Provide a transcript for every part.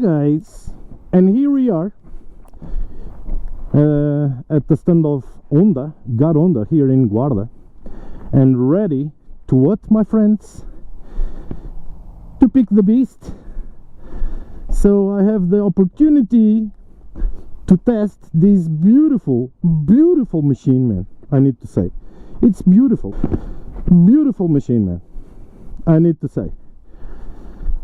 guys, and here we are at the stand of Honda, Garonda, here in Guarda, and ready to what, my friends? To pick the beast. So I have the opportunity to test this beautiful machine, man. I need to say, it's beautiful machine, man. I need to say,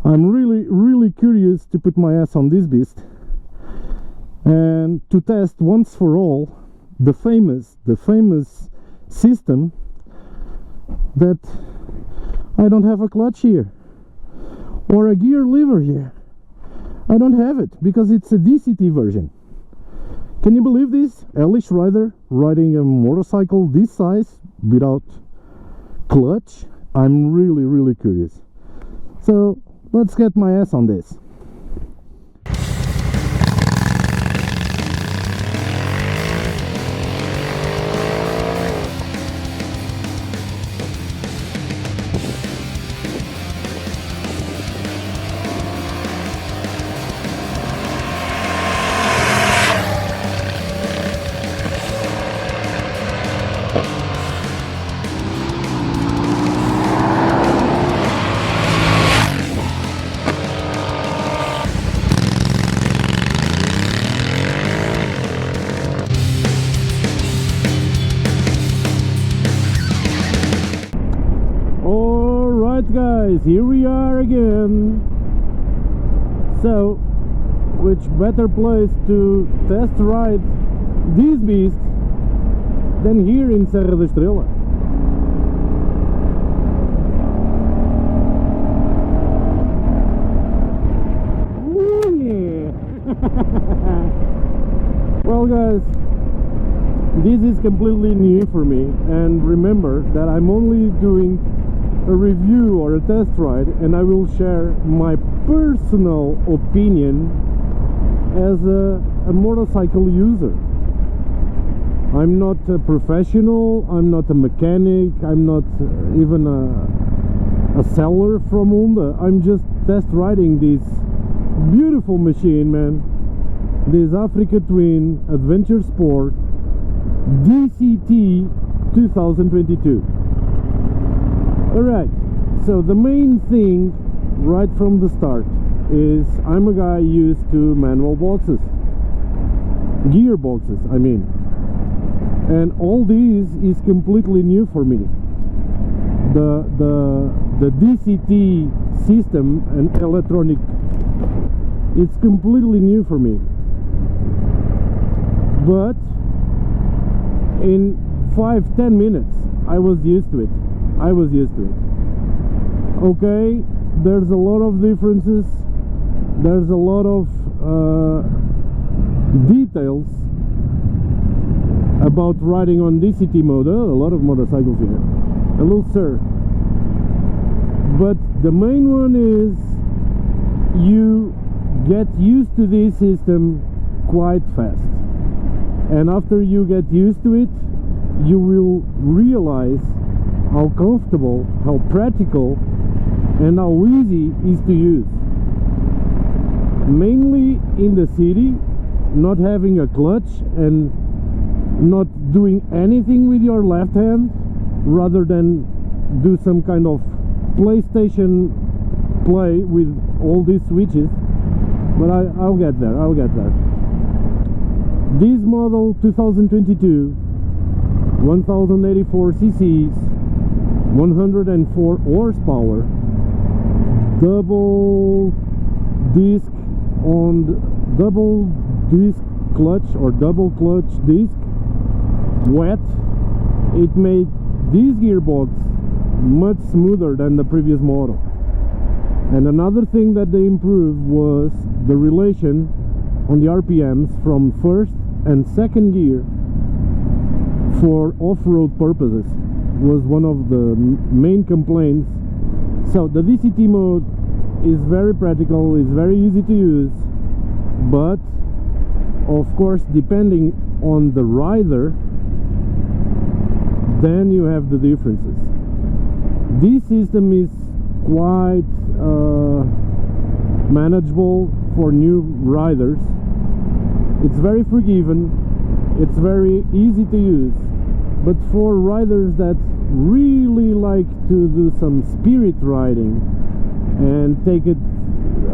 I'm really curious to put my ass on this beast and to test once for all the famous system that I don't have a clutch here or a gear lever here. I don't have it because it's a DCT version. Can you believe this? Hellish rider riding a motorcycle this size without clutch? I'm really curious. So let's get my ass on this. Guys, here we are again. So, which better place to test ride this beast than here in Serra da Estrela? Ooh, yeah. Well guys, this is completely new for me, and remember that I'm only doing a review or a test ride, and I will share my personal opinion as a motorcycle user. I'm not a professional, I'm not a mechanic, I'm not even a seller from Honda. I'm just test riding this beautiful machine, man. This Africa Twin Adventure Sport DCT 2022. Alright, so the main thing right from the start is I'm a guy used to manual boxes, gearboxes I mean, and all these is completely new for me. The DCT system and electronic, it's completely new for me, but in 5-10 minutes I was used to it. Okay, there's a lot of differences, there's a lot of details about riding on DCT mode. A lot of motorcycles here. Hello sir. But the main one is you get used to this system quite fast, and after you get used to it, you will realize how comfortable, how practical, and how easy it is to use. Mainly in the city, not having a clutch and not doing anything with your left hand, rather than do some kind of PlayStation play with all these switches. But I'll get there. This model 2022, 1084 cc's, 104 horsepower, double disc clutch or double clutch disc, wet. It made this gearbox much smoother than the previous model. And another thing that they improved was the relation on the RPMs from first and second gear for off-road purposes. Was one of the main complaints. So the DCT mode is very practical, is very easy to use, but of course depending on the rider, then you have the differences. This system is quite manageable for new riders. It's very forgiving, it's very easy to use, but for riders that really like to do some spirit riding and take it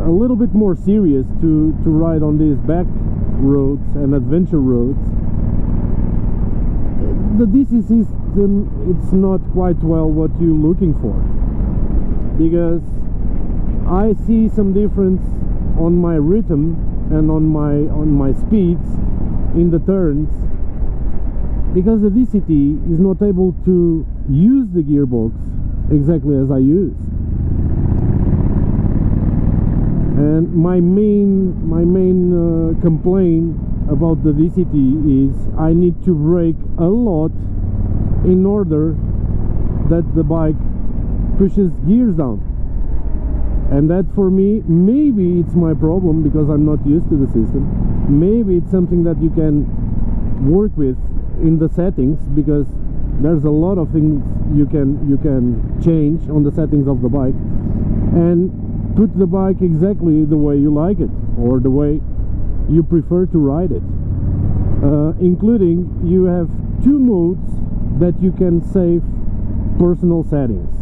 a little bit more serious to ride on these back roads and adventure roads, the DC system, it's not quite well what you're looking for, because I see some difference on my rhythm and on my speeds in the turns, because the DCT is not able to use the gearbox exactly as I use. And my main complaint about the DCT is I need to brake a lot in order that the bike pushes gears down. And that, for me, maybe it's my problem because I'm not used to the system. Maybe it's something that you can work with in the settings, because there's a lot of things you can change on the settings of the bike and put the bike exactly the way you like it, or the way you prefer to ride it. Including, you have two modes that you can save personal settings.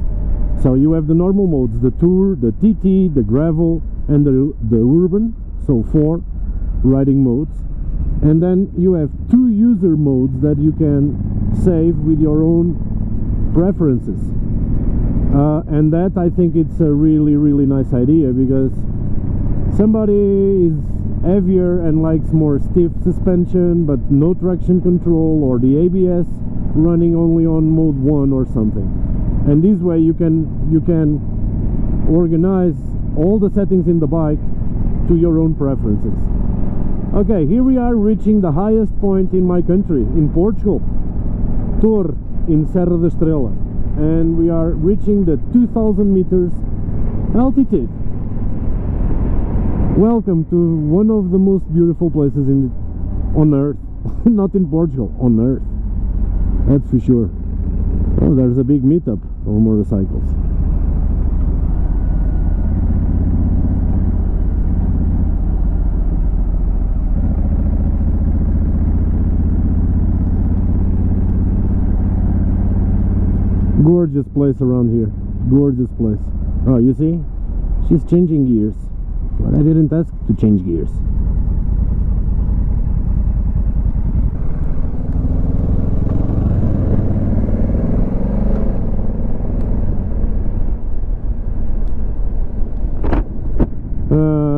So you have the normal modes, the Tour, the TT, the Gravel, and the Urban, so 4 riding modes. And then you have 2 user modes that you can save with your own preferences. And that, I think, it's a really nice idea, because somebody is heavier and likes more stiff suspension but no traction control, or the ABS running only on mode 1 or something. And this way you can organize all the settings in the bike to your own preferences. Okay, here we are reaching the highest point in my country, in Portugal, Torre in Serra da Estrela, and we are reaching the 2000 meters altitude. Welcome to one of the most beautiful places on earth. Not in Portugal, on earth, that's for sure. Oh, there's a big meetup of motorcycles. Gorgeous place around here. Gorgeous place. Oh, you see? She's changing gears. But I didn't ask to change gears.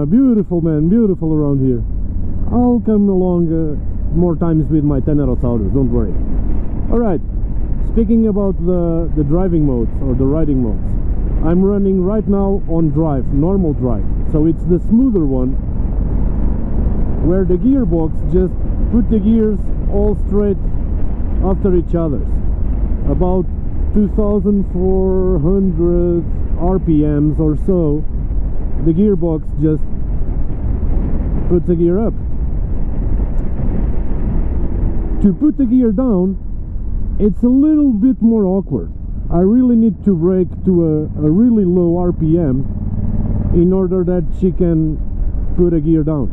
Beautiful, man, beautiful around here. I'll come along more times with my Tenerosaurus, don't worry. Alright, speaking about the driving modes, or the riding modes, I'm running right now on drive, normal drive. So it's the smoother one, where the gearbox just put the gears all straight after each other. About 2400 RPMs or so, the gearbox just puts the gear up. To put the gear down, it's a little bit more awkward. I really need to brake to a really low RPM in order that she can put a gear down.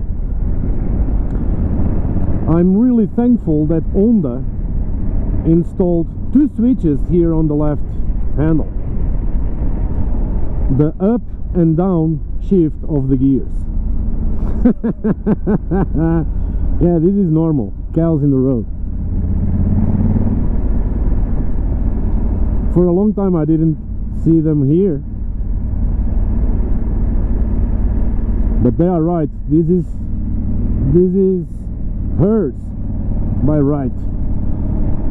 I'm really thankful that Honda installed 2 switches here on the left handle, the up and down shift of the gears. Yeah, this is normal. Cows in the road. For a long time I didn't see them here, but they are right. This is hers by right.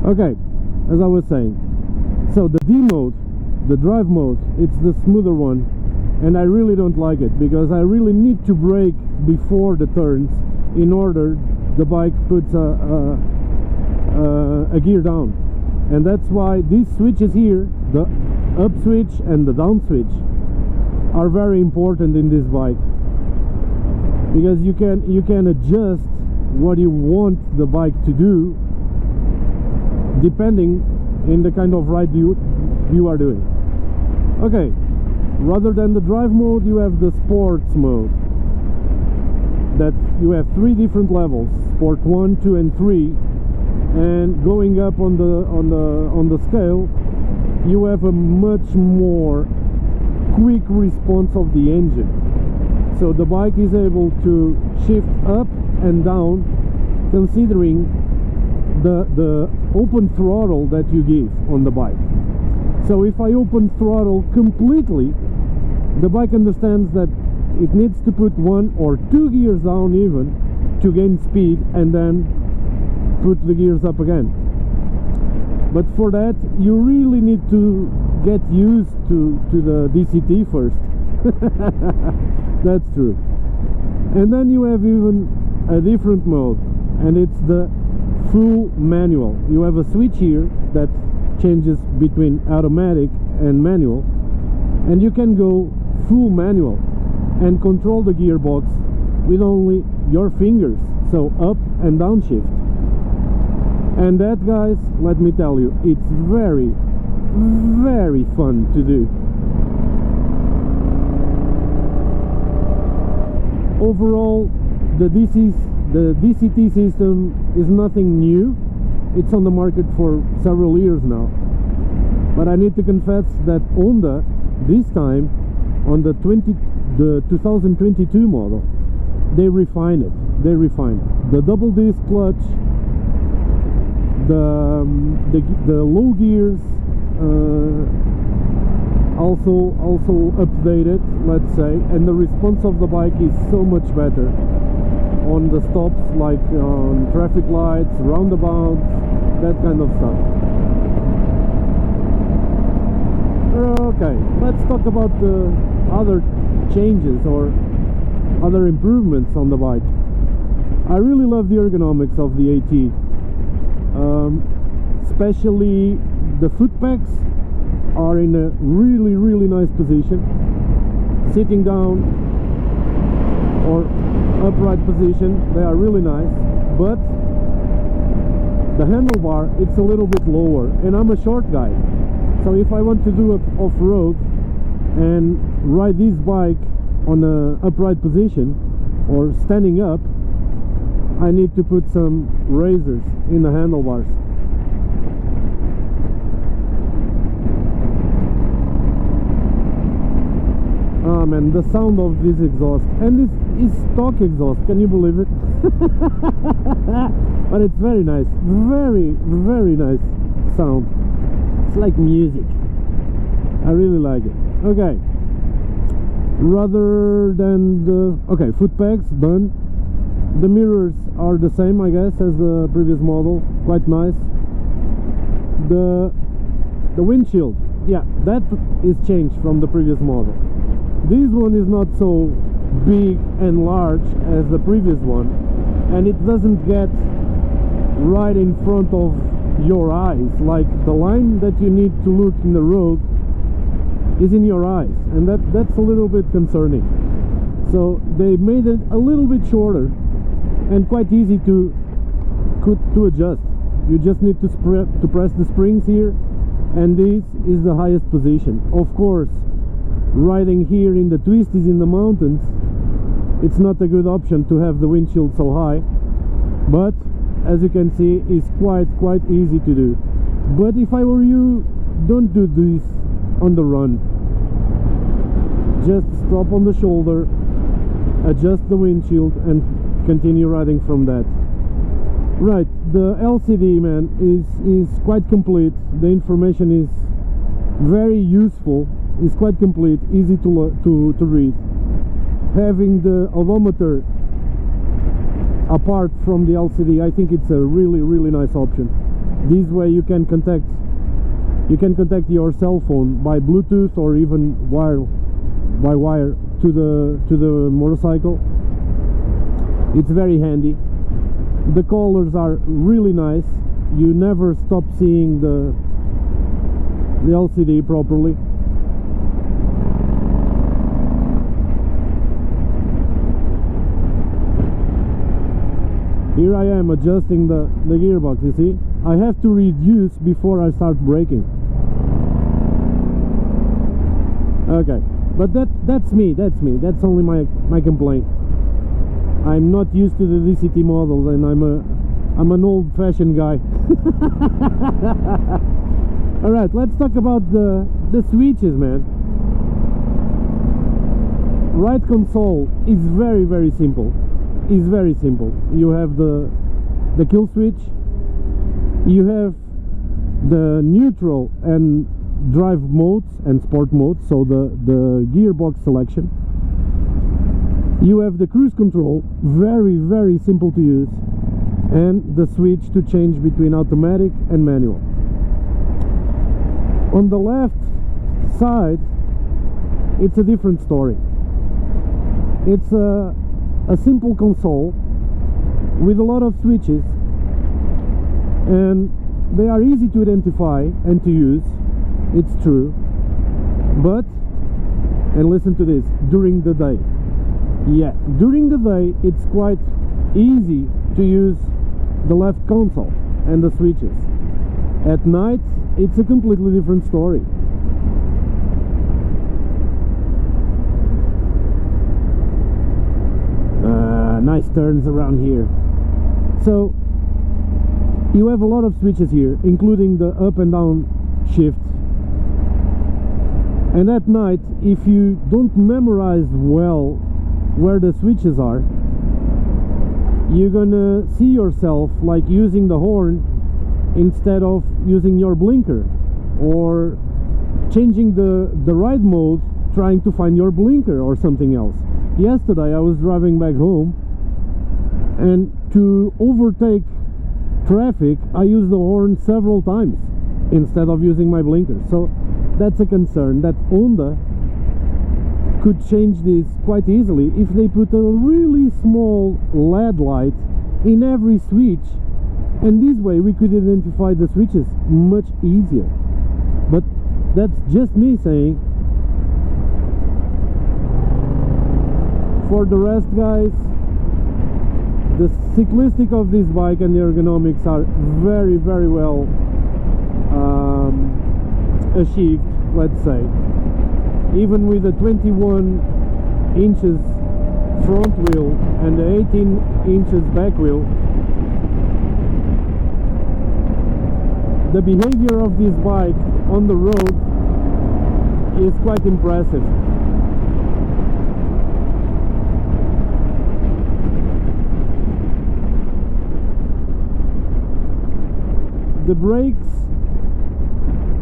Okay, as I was saying, so the D mode, the drive mode, it's the smoother one, and I really don't like it, because I really need to brake before the turns in order the bike puts a gear down. And that's why these switches here, the up switch and the down switch, are very important in this bike, because you can adjust what you want the bike to do depending in the kind of ride you are doing. Okay, rather than the drive mode, you have the sports mode. that you have 3 different levels: Sport 1, 2 and 3, and going up on the scale you have a much more quick response of the engine. So the bike is able to shift up and down considering the open throttle that you give on the bike. So if I open throttle completely, the bike understands that it needs to put 1 or 2 gears down even to gain speed, and then put the gears up again. But for that you really need to get used to the DCT first. That's true. And then you have even a different mode, and it's the full manual. You have a switch here that changes between automatic and manual, and you can go full manual and control the gearbox with only your fingers, so up and down shift. And that, guys, let me tell you, it's very, very fun to do. Overall, the DCT system is nothing new. It's on the market for several years now. But I need to confess that Honda, this time, on the 2022 model, they refine it. They refine the double disc clutch, the low gears, also updated, let's say, and the response of the bike is so much better on the stops, like on traffic lights, roundabouts, that kind of stuff. Okay, let's talk about the other changes or other improvements on the bike. I really love the ergonomics of the AT, especially the foot pegs are in a really nice position. Sitting down or upright position, they are really nice, but the handlebar, it's a little bit lower, and I'm a short guy, so if I want to do it off-road and ride this bike on a upright position or standing up, I need to put some razors in the handlebars. Ah man, the sound of this exhaust, and this is stock exhaust, can you believe it? But it's very nice, very nice sound. It's like music. I really like it. Okay, rather than the foot pegs done. The mirrors are the same, I guess, as the previous model. Quite nice. The windshield, yeah, that is changed from the previous model. This one is not so big and large as the previous one, and it doesn't get right in front of your eyes. Like the line that you need to look in the road is in your eyes, and that's a little bit concerning. So they made it a little bit shorter and quite easy to adjust. You just need to press the springs here, and this is the highest position. Of course, riding here in the twisties in the mountains, it's not a good option to have the windshield so high, but as you can see, it's quite easy to do. But if I were you, don't do this on the run. Just stop on the shoulder, adjust the windshield, and continue riding from that. Right, the LCD, man, is quite complete. The information is very useful. It's quite complete, easy to read. Having the odometer apart from the LCD, I think it's a really nice option. This way you can contact your cell phone by Bluetooth or even by wire to the motorcycle. It's very handy. The colors are really nice. You never stop seeing the LCD properly. Here I am adjusting the gearbox, you see? I have to reduce before I start braking. Okay, but that's me, that's only my complaint. I'm not used to the DCT models, and I'm an old-fashioned guy. All right, let's talk about the switches, man. Right console is very simple. It's very simple. You have the kill switch. You have the neutral and drive modes and sport modes, so the gearbox selection. You have the cruise control, very simple to use, and the switch to change between automatic and manual. On the left side, it's a different story. It's a simple console with a lot of switches, and they are easy to identify and to use. It's true, but, and listen to this, during the day. Yeah, during the day it's quite easy to use the left console and the switches. At night it's a completely different story. Nice turns around here. So you have a lot of switches here, including the up and down shift. And at night, if you don't memorize well where the switches are, you're gonna see yourself like using the horn instead of using your blinker, or changing the ride mode trying to find your blinker or something else. Yesterday I was driving back home, and to overtake traffic I used the horn several times instead of using my blinker. So that's a concern, that Honda could change this quite easily if they put a really small LED light in every switch, and this way we could identify the switches much easier. But that's just me saying. For the rest, guys, the cyclistic of this bike and the ergonomics are very well achieved, let's say. Even with the 21 inches front wheel and the 18 inches back wheel, the behavior of this bike on the road is quite impressive. The brakes,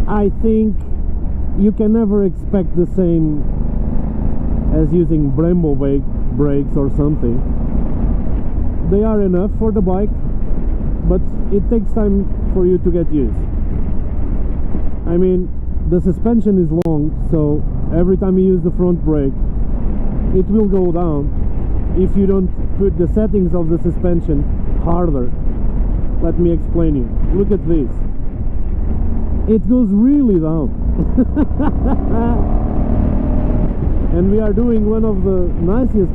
I think you can never expect the same as using Brembo brakes or something. They are enough for the bike, but it takes time for you to get used. I mean, the suspension is long, so every time you use the front brake, it will go down if you don't put the settings of the suspension harder. Let me explain you. Look at this. It goes really down. And we are doing one of the nicest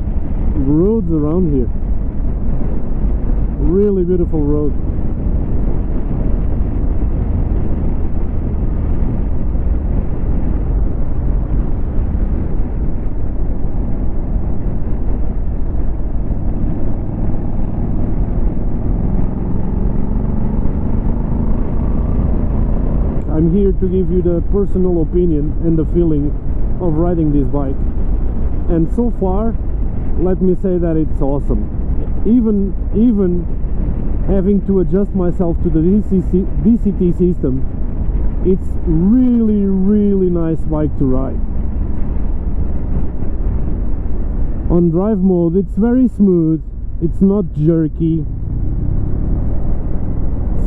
roads around here. Really beautiful road. I'm here to give you the personal opinion and the feeling of riding this bike, and so far let me say that it's awesome. Even having to adjust myself to the DCT system, it's really nice bike to ride. On drive mode it's very smooth, it's not jerky,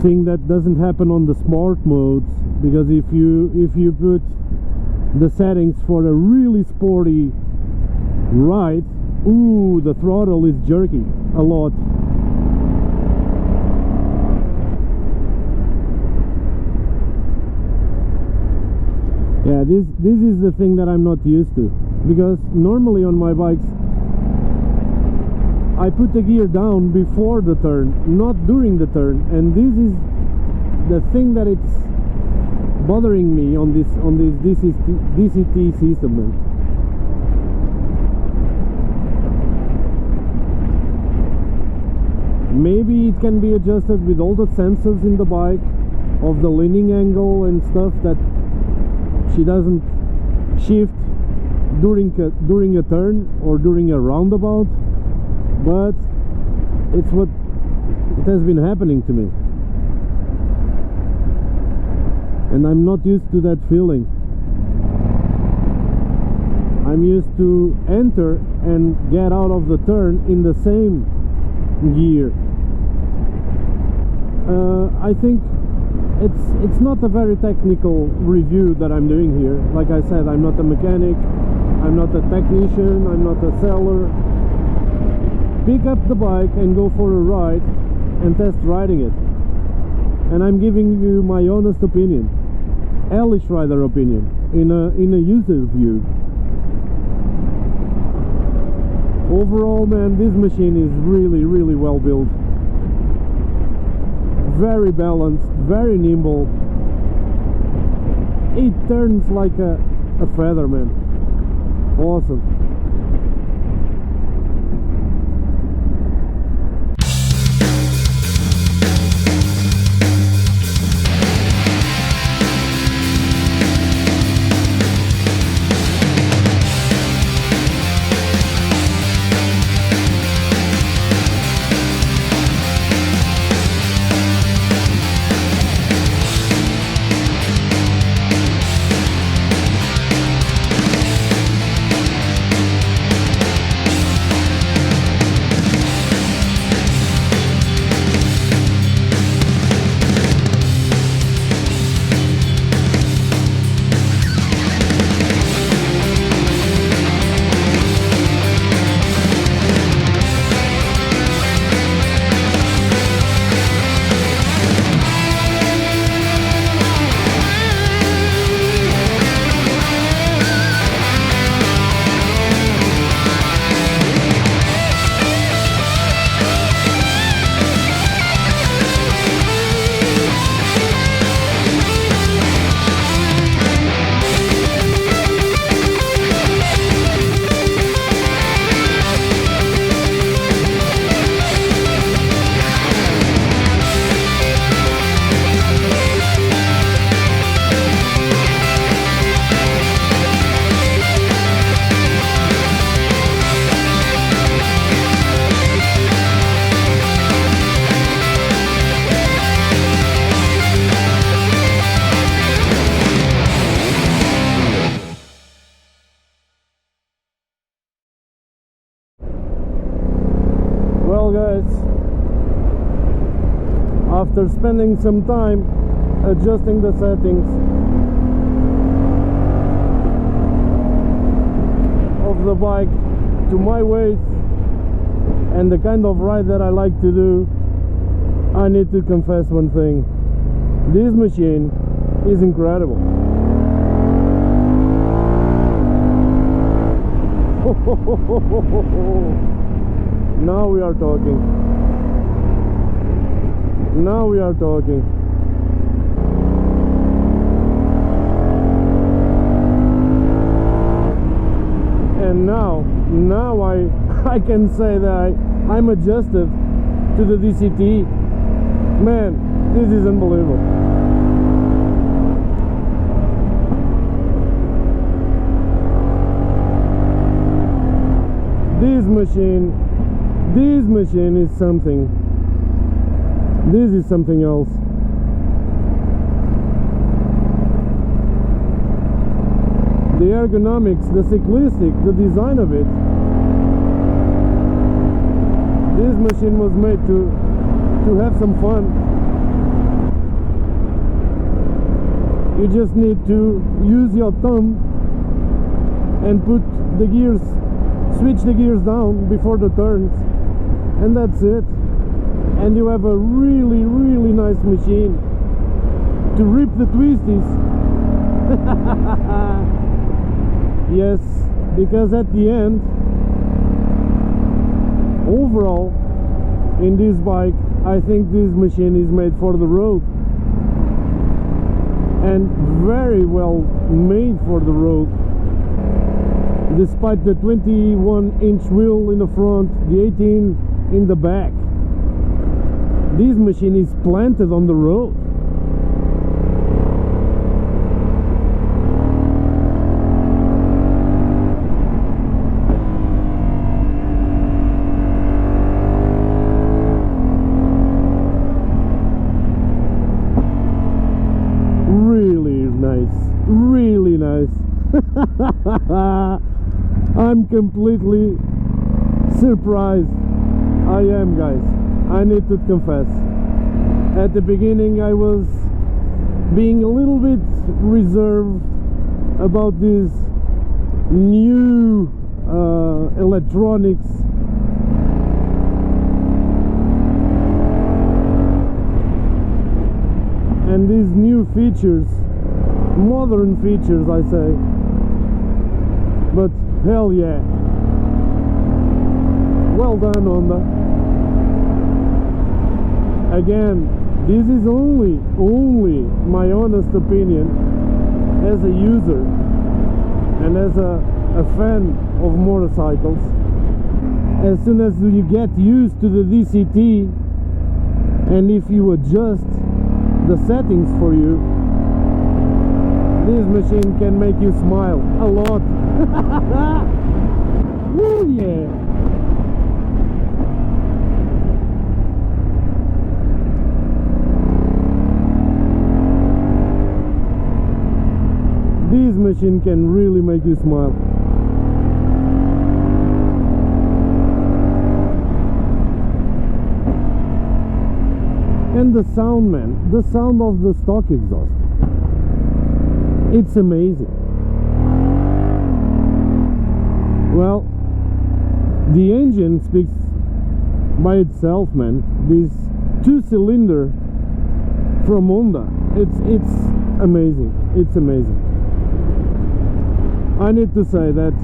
thing that doesn't happen on the sport modes, because if you put the settings for a really sporty ride, ooh, the throttle is jerky a lot. Yeah, this is the thing that I'm not used to, because normally on my bikes I put the gear down before the turn, not during the turn, and this is the thing that it's bothering me on this DCT system, man. Maybe it can be adjusted with all the sensors in the bike of the leaning angle and stuff, that she doesn't shift during a turn or during a roundabout, but it's what it has been happening to me, and I'm not used to that feeling. I'm used to enter and get out of the turn in the same gear. I think it's not a very technical review that I'm doing here. Like I said, I'm not a mechanic, I'm not a technician, I'm not a seller. Pick up the bike and go for a ride and test riding it. And I'm giving you my honest opinion, hellish rider opinion, in a user view. Overall, man, this machine is really, really well built. Very balanced, very nimble. It turns like a feather, man. Awesome. Well guys, after spending some time adjusting the settings of the bike to my waist and the kind of ride that I like to do, I need to confess one thing. This machine is incredible. Now we are talking. Now we are talking. And now I can say that I'm adjusted to the DCT. Man, this is unbelievable. This machine is something. This is something else. The ergonomics, the cyclistic, the design of it. This machine was made to have some fun. You just need to use your thumb and put the gears, switch the gears down before the turns, and that's it. And you have a really, really nice machine to rip the twisties. Yes, because at the end, overall, in this bike, I think this machine is made for the road, and very well made for the road. Despite the 21-inch wheel in the front, the 18 in the back, This machine is planted on the road. Really nice. I'm completely surprised. I am, guys. I need to confess. At the beginning I was being a little bit reserved about this new electronics. And these new features, modern features, I say. But hell yeah, well done, Honda. Again, this is only my honest opinion as a user and as a fan of motorcycles. As soon as you get used to the DCT, and if you adjust the settings for you, this machine can make you smile a lot. Woo, yeah. This machine can really make you smile. And the sound, man, the sound of the stock exhaust, it's amazing. Well, the engine speaks by itself, man. This 2-cylinder from Honda, it's amazing. It's amazing. I need to say that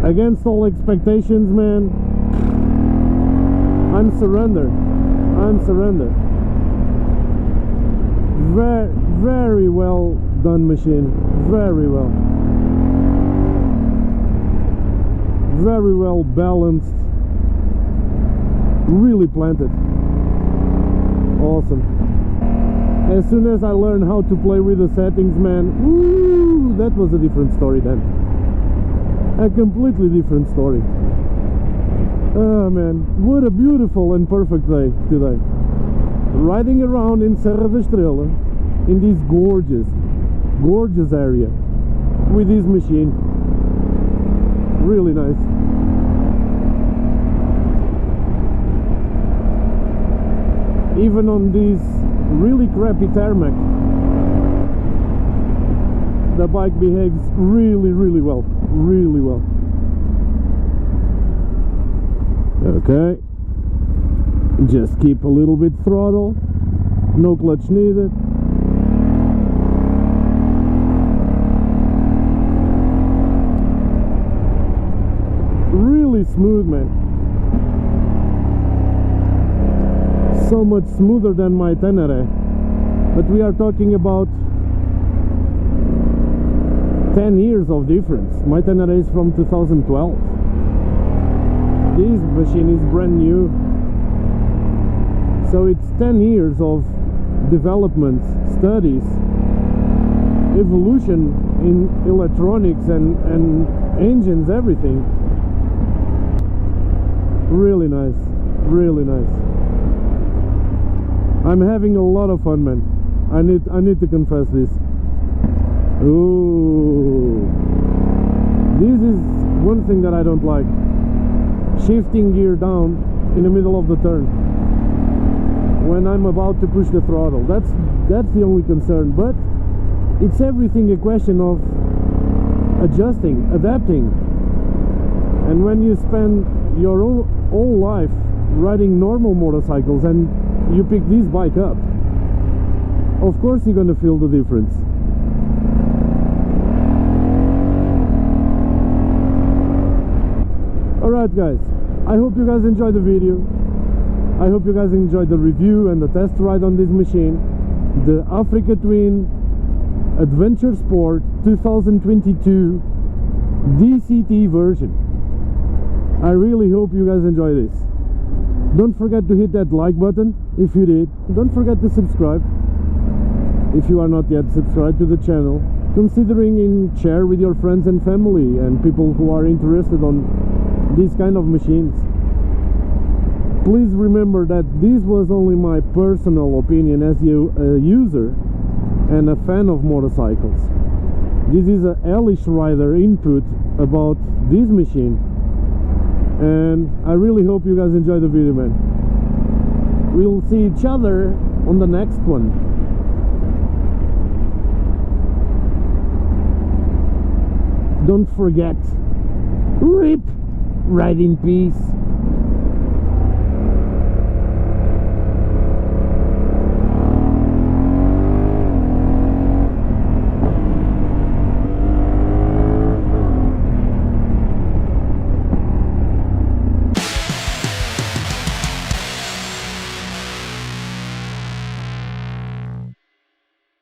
against all expectations, man, I'm surrendered. Very well done machine. Very well balanced, really planted. Awesome. As soon as I learned how to play with the settings, man, ooh, that was a different story then. A completely different story. Oh man, what a beautiful and perfect day today. Riding around in Serra da Estrela in this gorgeous area with this machine. Really nice. Even on this really crappy tarmac, the bike behaves really well. Okay, just keep a little bit throttle, no clutch needed. Really smooth, man. So much smoother than my Tenere, but we are talking about 10 years of difference. My Tenere is from 2012. This machine is brand new, so it's 10 years of development, studies, evolution in electronics and engines, everything. Really nice. I'm having a lot of fun, man. I need to confess this. Ooh, this is one thing that I don't like. Shifting gear down in the middle of the turn when I'm about to push the throttle. That's the only concern, but it's everything a question of adjusting, adapting. And when you spend your whole life riding normal motorcycles and you pick this bike up, of course you're gonna feel the difference. Alright guys, I hope you guys enjoyed the video. I hope you guys enjoyed the review and the test ride on this machine, the Africa Twin Adventure Sport 2022 DCT version. I really hope you guys enjoy this. Don't forget to hit that like button if you did. Don't forget to subscribe if you are not yet subscribed to the channel. Considering and share with your friends and family and people who are interested on these kind of machines. Please remember that this was only my personal opinion as a user and a fan of motorcycles. This is a hellish rider input about this machine, and I really hope you guys enjoy the video, man. We'll see each other on the next one. Don't forget, RIP, ride in peace.